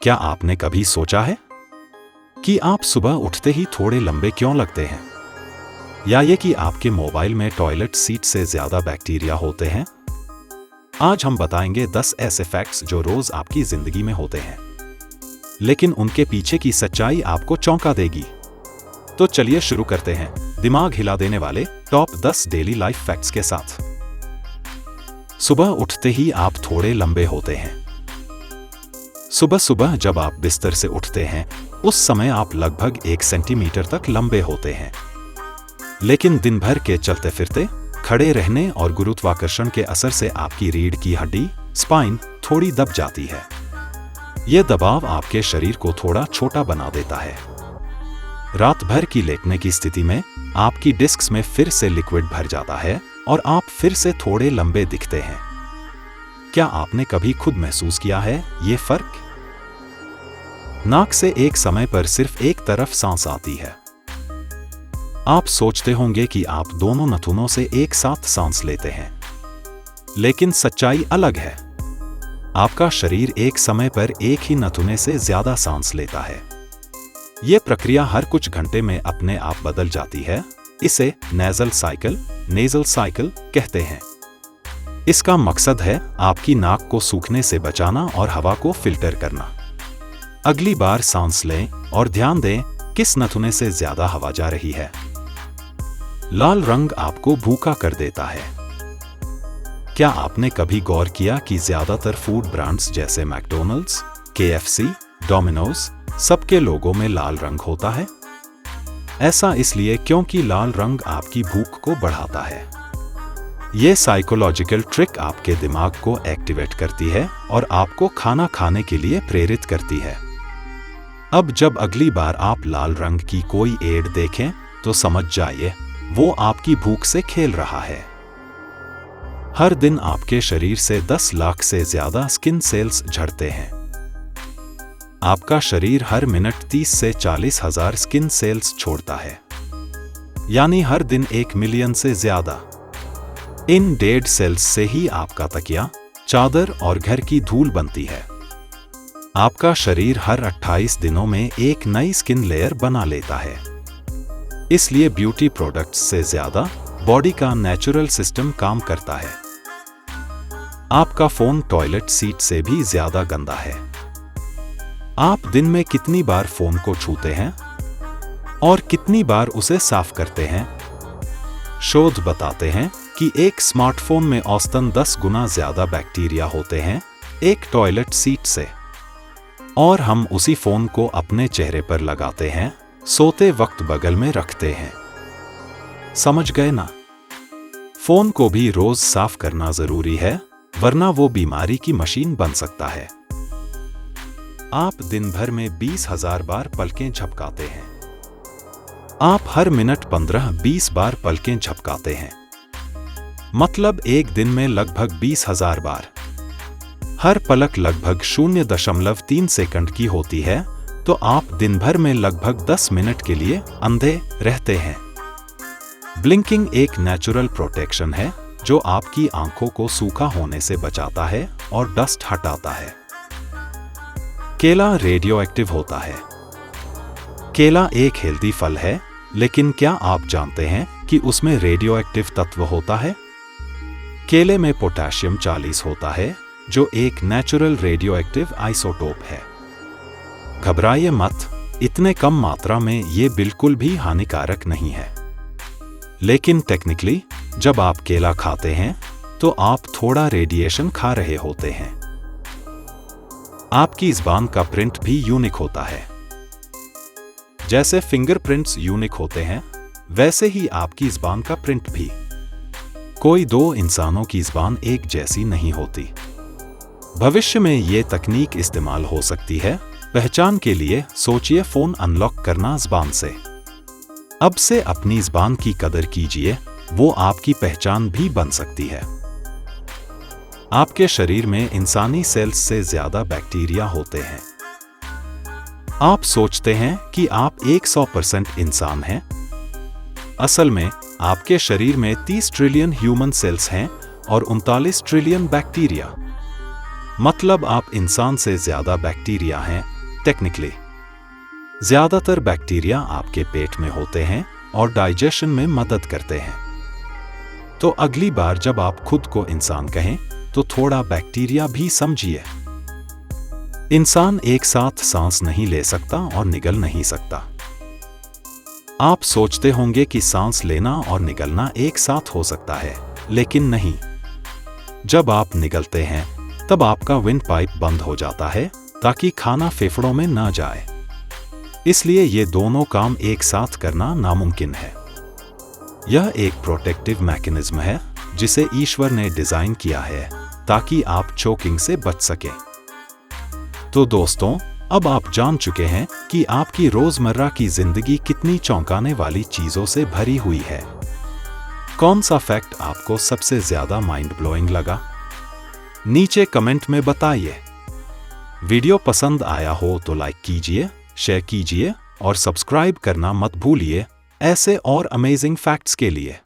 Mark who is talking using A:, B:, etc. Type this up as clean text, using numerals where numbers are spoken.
A: क्या आपने कभी सोचा है कि आप सुबह उठते ही थोड़े लंबे क्यों लगते हैं? या ये कि आपके मोबाइल में टॉयलेट सीट से ज्यादा बैक्टीरिया होते हैं? आज हम बताएंगे 10 ऐसे फैक्ट्स जो रोज आपकी जिंदगी में होते हैं, लेकिन उनके पीछे की सच्चाई आपको चौंका देगी। तो चलिए शुरू करते हैं दिमाग हिला देने वाले टॉप 10 डेली लाइफ फैक्ट्स के साथ। सुबह उठते ही आप थोड़े लंबे होते हैं। सुबह सुबह जब आप बिस्तर से उठते हैं, उस समय आप लगभग 1 सेंटीमीटर तक लंबे होते हैं। लेकिन दिन भर के चलते फिरते, खड़े रहने और गुरुत्वाकर्षण के असर से आपकी रीढ़ की हड्डी, स्पाइन, थोड़ी दब जाती है। यह दबाव आपके शरीर को थोड़ा छोटा बना देता है। रात भर की लेटने की स्थिति में आपकी डिस्क्स में फिर से लिक्विड भर जाता है और आप फिर से थोड़े लंबे दिखते हैं। क्या आपने कभी खुद महसूस किया है ये फर्क? नाक से एक समय पर सिर्फ एक तरफ सांस आती है। आप सोचते होंगे कि आप दोनों नथुनों से एक साथ सांस लेते हैं, लेकिन सच्चाई अलग है। आपका शरीर एक समय पर एक ही नथुने से ज्यादा सांस लेता है। यह प्रक्रिया हर कुछ घंटे में अपने आप बदल जाती है। इसे नेजल साइकिल कहते हैं। इसका मकसद है आपकी नाक को सूखने से बचाना और हवा को फिल्टर करना। अगली बार सांस लें और ध्यान दें किस नथुने से ज्यादा हवा जा रही है। लाल रंग आपको भूखा कर देता है। क्या आपने कभी गौर किया कि ज्यादातर फूड ब्रांड्स जैसे मैकडॉनल्ड्स, KFC, डोमिनोज, सबके लोगों में लाल रंग होता है? ऐसा इसलिए क्योंकि लाल रंग आपकी भूख को बढ़ाता है। यह साइकोलॉजिकल ट्रिक आपके दिमाग को एक्टिवेट करती है और आपको खाना खाने के लिए प्रेरित करती है। अब जब अगली बार आप लाल रंग की कोई एड देखें तो समझ जाइए वो आपकी भूख से खेल रहा है। हर दिन आपके शरीर से 10 लाख से ज्यादा स्किन सेल्स झड़ते हैं। आपका शरीर हर मिनट 30 से 40 हजार स्किन सेल्स छोड़ता है, यानी हर दिन 1 मिलियन से ज्यादा। इन डेड सेल्स से ही आपका तकिया, चादर और घर की धूल बनती है। आपका शरीर हर 28 दिनों में एक नई स्किन लेयर बना लेता है। इसलिए ब्यूटी प्रोडक्ट्स से ज्यादा बॉडी का नेचुरल सिस्टम काम करता है। आपका फोन टॉयलेट सीट से भी ज्यादा गंदा है। आप दिन में कितनी बार फोन को छूते हैं और कितनी बार उसे साफ करते हैं? शोध बताते हैं कि एक स्मार्टफोन में औसतन 10 गुना ज्यादा बैक्टीरिया होते हैं एक टॉयलेट सीट से। और हम उसी फोन को अपने चेहरे पर लगाते हैं, सोते वक्त बगल में रखते हैं। समझ गए ना? फोन को भी रोज साफ करना जरूरी है, वरना वो बीमारी की मशीन बन सकता है। आप दिन भर में 20,000 बार पलकें झपकाते हैं। आप हर मिनट 15-20 बार पलकें झपकाते हैं, मतलब एक दिन में लगभग 20,000 बार। हर पलक लगभग 0.3 सेकंड की होती है, तो आप दिन भर में लगभग 10 मिनट के लिए अंधे रहते हैं। ब्लिंकिंग एक नेचुरल प्रोटेक्शन है जो आपकी आंखों को सूखा होने से बचाता है और डस्ट हटाता है। केला रेडियो एक्टिव होता है। केला एक हेल्दी फल है, लेकिन क्या आप जानते हैं कि उसमें रेडियो एक्टिव तत्व होता है? केले में पोटेशियम 40 होता है, जो एक नेचुरल रेडियो एक्टिव आइसोटोप है। घबराइए मत, इतने कम मात्रा में ये बिल्कुल भी हानिकारक नहीं है। लेकिन टेक्निकली जब आप केला खाते हैं तो आप थोड़ा रेडिएशन खा रहे होते हैं। आपकी ज़बान का प्रिंट भी यूनिक होता है। जैसे फिंगरप्रिंट्स यूनिक होते हैं, वैसे ही आपकी ज़बान का प्रिंट भी। कोई 2 इंसानों की ज़बान एक जैसी नहीं होती। भविष्य में ये तकनीक इस्तेमाल हो सकती है पहचान के लिए। सोचिए फोन अनलॉक करना ज़बान से। अब से अपनी ज़बान की कदर कीजिए, वो आपकी पहचान भी बन सकती है। आपके शरीर में इंसानी सेल्स से ज्यादा बैक्टीरिया होते हैं। आप सोचते हैं कि आप 100% इंसान हैं। असल में आपके शरीर में 30 ट्रिलियन ह्यूमन सेल्स हैं और 39 ट्रिलियन बैक्टीरिया। मतलब आप इंसान से ज्यादा बैक्टीरिया हैं टेक्निकली ज्यादातर बैक्टीरिया आपके पेट में होते हैं और डाइजेशन में मदद करते हैं। तो अगली बार जब आप खुद को इंसान कहें तो थोड़ा बैक्टीरिया भी समझिए। इंसान एक साथ सांस नहीं ले सकता और निगल नहीं सकता। आप सोचते होंगे कि सांस लेना और निगलना एक साथ हो सकता है, लेकिन नहीं। जब आप निगलते हैं तब आपका विंड पाइप बंद हो जाता है ताकि खाना फेफड़ों में न जाए। इसलिए ये दोनों काम एक साथ करना नामुमकिन है। यह एक प्रोटेक्टिव मैकेनिज्म है जिसे ईश्वर ने डिजाइन किया है ताकि आप चोकिंग से बच सकें। तो दोस्तों, अब आप जान चुके हैं कि आपकी रोजमर्रा की जिंदगी कितनी चौंकाने वाली चीजों से भरी हुई है। कौन सा फैक्ट आपको सबसे ज्यादा माइंड ब्लोइंग लगा? नीचे कमेंट में बताइए। वीडियो पसंद आया हो तो लाइक कीजिए, शेयर कीजिए और सब्सक्राइब करना मत भूलिए ऐसे और अमेजिंग फैक्ट्स के लिए।